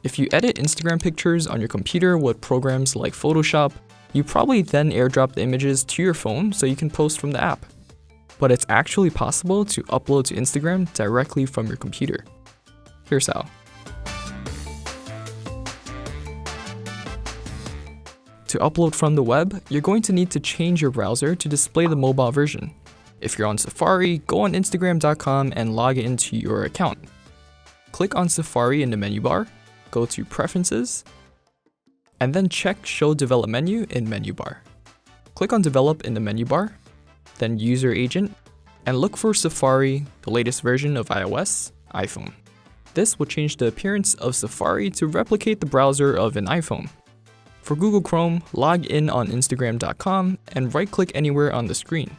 If you edit Instagram pictures on your computer with programs like Photoshop, you probably then airdrop the images to your phone so you can post from the app. But it's actually possible to upload to Instagram directly from your computer. Here's how. To upload from the web, you're going to need to change your browser to display the mobile version. If you're on Safari, go on Instagram.com and log into your account. Click on Safari in the menu bar, go to Preferences, and then check Show Develop menu in menu bar. Click on Develop in the menu bar, then User Agent, and look for Safari, the latest version of iOS, iPhone. This will change the appearance of Safari to replicate the browser of an iPhone. For Google Chrome, log in on Instagram.com and right-click anywhere on the screen.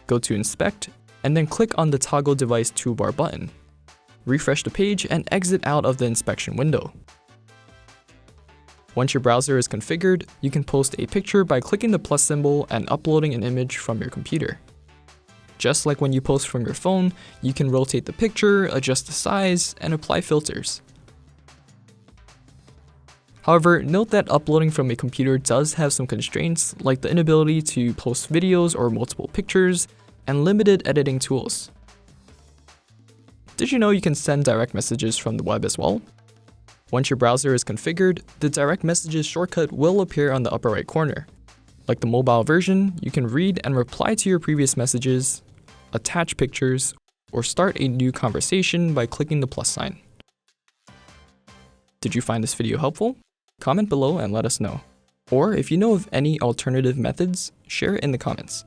Go to Inspect, and then click on the Toggle Device Toolbar button. Refresh the page and exit out of the inspection window. Once your browser is configured, you can post a picture by clicking the plus symbol and uploading an image from your computer. Just like when you post from your phone, you can rotate the picture, adjust the size, and apply filters. However, note that uploading from a computer does have some constraints, like the inability to post videos or multiple pictures, and limited editing tools. Did you know you can send direct messages from the web as well? Once your browser is configured, the direct messages shortcut will appear on the upper right corner. Like the mobile version, you can read and reply to your previous messages, attach pictures, or start a new conversation by clicking the plus sign. Did you find this video helpful? Comment below and let us know. Or if you know of any alternative methods, share it in the comments.